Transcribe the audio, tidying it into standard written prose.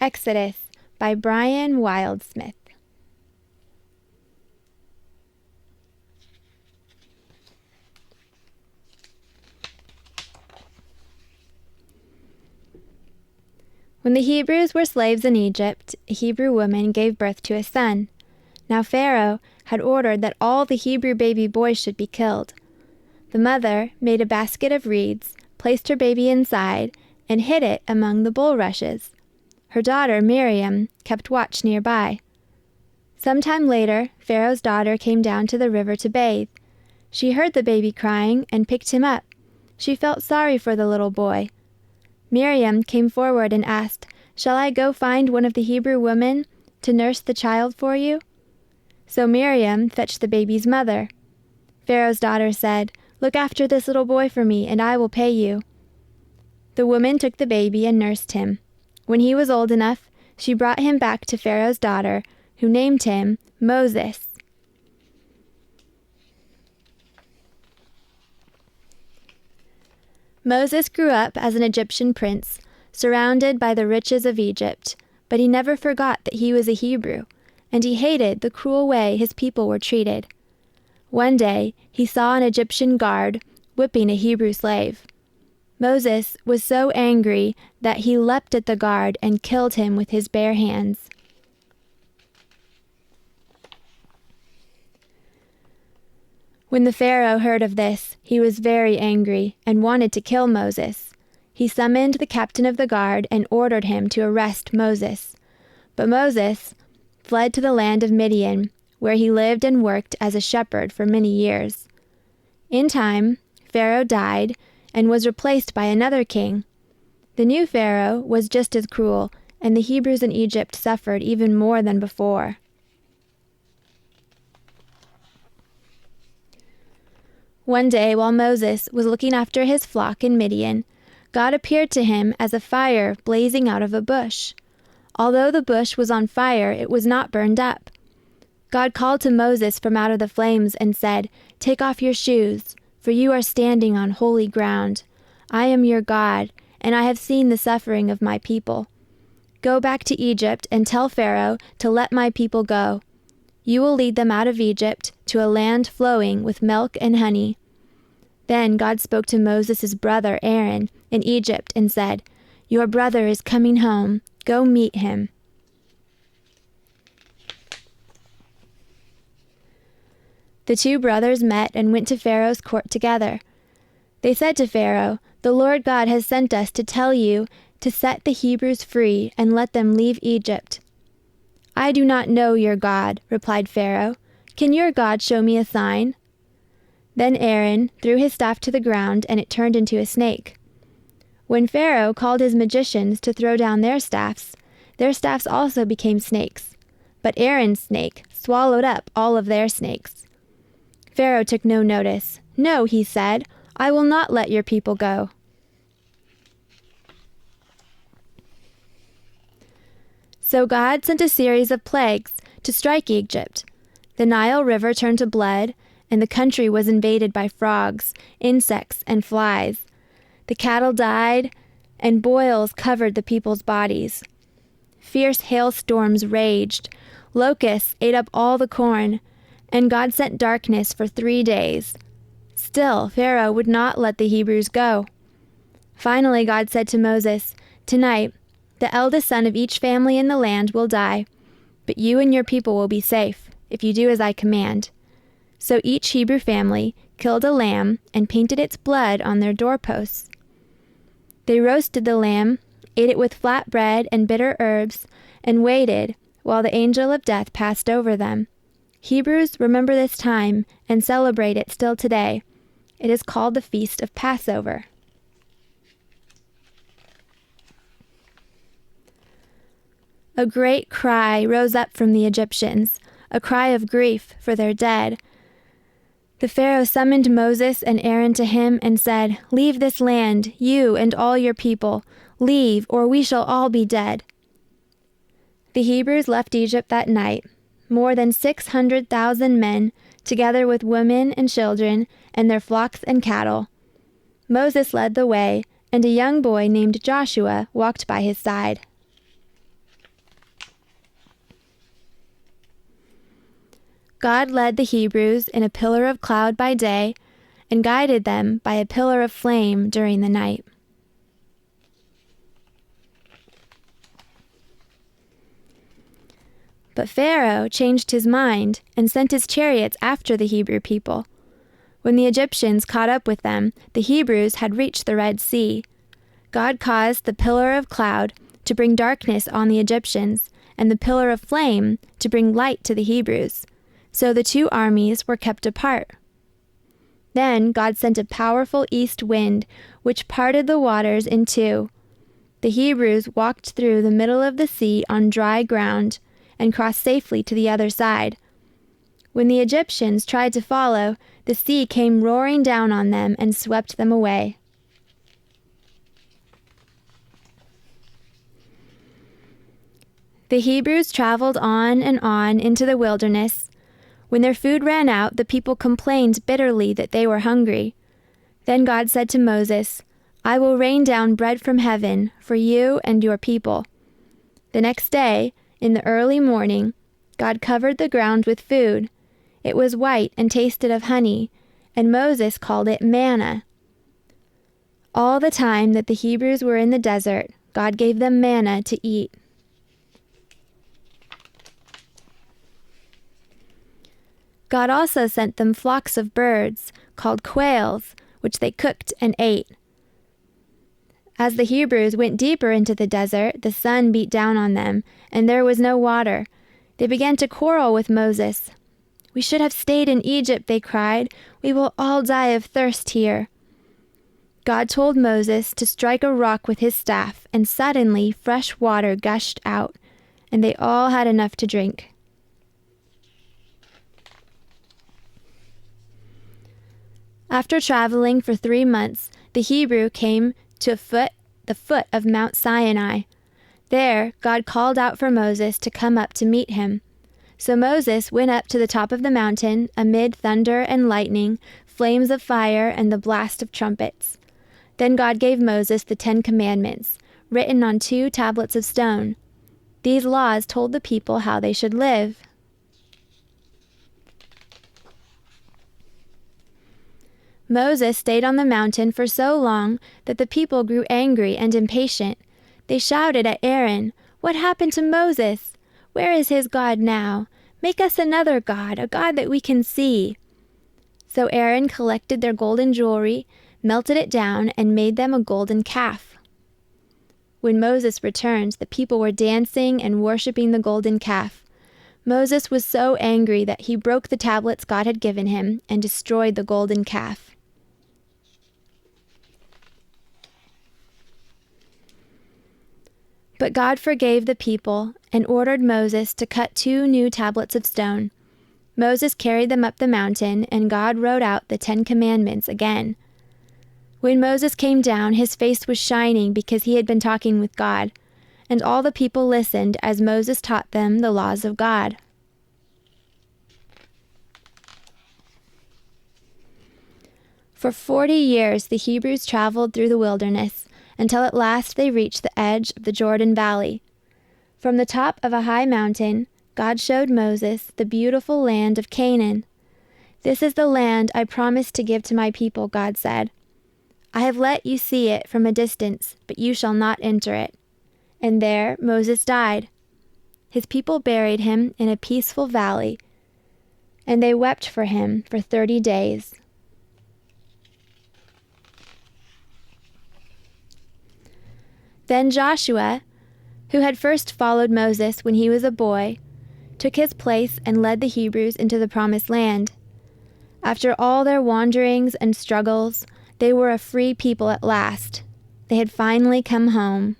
Exodus by Brian Wildsmith. When the Hebrews were slaves in Egypt, a Hebrew woman gave birth to a son. Now Pharaoh had ordered that all the Hebrew baby boys should be killed. The mother made a basket of reeds, placed her baby inside, and hid it among the bulrushes. Her daughter Miriam kept watch nearby. Some time later, Pharaoh's daughter came down to the river to bathe. She heard the baby crying and picked him up. She felt sorry for the little boy. Miriam came forward and asked, "Shall I go find one of the Hebrew women to nurse the child for you?" So Miriam fetched the baby's mother. Pharaoh's daughter said, "Look after this little boy for me, and I will pay you." The woman took the baby and nursed him. When he was old enough, she brought him back to Pharaoh's daughter, who named him Moses. Moses grew up as an Egyptian prince, surrounded by the riches of Egypt, but he never forgot that he was a Hebrew, and he hated the cruel way his people were treated. One day, he saw an Egyptian guard whipping a Hebrew slave. Moses was so angry that he leapt at the guard and killed him with his bare hands. When the Pharaoh heard of this, he was very angry and wanted to kill Moses. He summoned the captain of the guard and ordered him to arrest Moses. But Moses fled to the land of Midian, where he lived and worked as a shepherd for many years. In time, Pharaoh died and was replaced by another king. The new Pharaoh was just as cruel, and the Hebrews in Egypt suffered even more than before. One day, while Moses was looking after his flock in Midian, God appeared to him as a fire blazing out of a bush. Although the bush was on fire, it was not burned up. God called to Moses from out of the flames and said, "Take off your shoes, for you are standing on holy ground. I am your God, and I have seen the suffering of my people. Go back to Egypt and tell Pharaoh to let my people go. You will lead them out of Egypt to a land flowing with milk and honey." Then God spoke to Moses' brother Aaron in Egypt and said, "Your brother is coming home. Go meet him." The two brothers met and went to Pharaoh's court together. They said to Pharaoh, "The Lord God has sent us to tell you to set the Hebrews free and let them leave Egypt." "I do not know your God," replied Pharaoh. "Can your God show me a sign?" Then Aaron threw his staff to the ground, and it turned into a snake. When Pharaoh called his magicians to throw down their staffs also became snakes. But Aaron's snake swallowed up all of their snakes. Pharaoh took no notice. "No," he said, "I will not let your people go." So God sent a series of plagues to strike Egypt. The Nile River turned to blood, and the country was invaded by frogs, insects, and flies. The cattle died, and boils covered the people's bodies. Fierce hailstorms raged. Locusts ate up all the corn, and God sent darkness for 3 days. Still, Pharaoh would not let the Hebrews go. Finally, God said to Moses, "Tonight, the eldest son of each family in the land will die, but you and your people will be safe if you do as I command." So each Hebrew family killed a lamb and painted its blood on their doorposts. They roasted the lamb, ate it with flat bread and bitter herbs, and waited while the angel of death passed over them. Hebrews remember this time and celebrate it still today. It is called the Feast of Passover. A great cry rose up from the Egyptians, a cry of grief for their dead. The Pharaoh summoned Moses and Aaron to him and said, "Leave this land, you and all your people. Leave, or we shall all be dead." The Hebrews left Egypt that night, more than 600,000 men, together with women and children and their flocks and cattle. Moses led the way, and a young boy named Joshua walked by his side. God led the Hebrews in a pillar of cloud by day and guided them by a pillar of flame during the night. But Pharaoh changed his mind and sent his chariots after the Hebrew people. When the Egyptians caught up with them, the Hebrews had reached the Red Sea. God caused the pillar of cloud to bring darkness on the Egyptians, and the pillar of flame to bring light to the Hebrews. So the two armies were kept apart. Then God sent a powerful east wind, which parted the waters in two. The Hebrews walked through the middle of the sea on dry ground and crossed safely to the other side. When the Egyptians tried to follow, the sea came roaring down on them and swept them away. The Hebrews traveled on and on into the wilderness. When their food ran out, the people complained bitterly that they were hungry. Then God said to Moses, "I will rain down bread from heaven for you and your people." The next day, in the early morning, God covered the ground with food. It was white and tasted of honey, and Moses called it manna. All the time that the Hebrews were in the desert, God gave them manna to eat. God also sent them flocks of birds, called quails, which they cooked and ate. As the Hebrews went deeper into the desert, the sun beat down on them, and there was no water. They began to quarrel with Moses. "We should have stayed in Egypt," they cried. "We will all die of thirst here." God told Moses to strike a rock with his staff, and suddenly fresh water gushed out, and they all had enough to drink. After traveling for 3 months, the Hebrew came to the foot of Mount Sinai. There, God called out for Moses to come up to meet him. So Moses went up to the top of the mountain amid thunder and lightning, flames of fire, and the blast of trumpets. Then God gave Moses the 10 Commandments, written on 2 tablets of stone. These laws told the people how they should live. Moses stayed on the mountain for so long that the people grew angry and impatient. They shouted at Aaron, "What happened to Moses? Where is his God now? Make us another God, a God that we can see." So Aaron collected their golden jewelry, melted it down, and made them a golden calf. When Moses returned, the people were dancing and worshiping the golden calf. Moses was so angry that he broke the tablets God had given him and destroyed the golden calf. But God forgave the people and ordered Moses to cut 2 new tablets of stone. Moses carried them up the mountain, and God wrote out the 10 Commandments again. When Moses came down, his face was shining because he had been talking with God, and all the people listened as Moses taught them the laws of God. For 40 years the Hebrews traveled through the wilderness, until at last they reached the edge of the Jordan Valley. From the top of a high mountain, God showed Moses the beautiful land of Canaan. "This is the land I promised to give to my people," God said. "I have let you see it from a distance, but you shall not enter it." And there Moses died. His people buried him in a peaceful valley, and they wept for him for 30 days. Then Joshua, who had first followed Moses when he was a boy, took his place and led the Hebrews into the promised land. After all their wanderings and struggles, they were a free people at last. They had finally come home.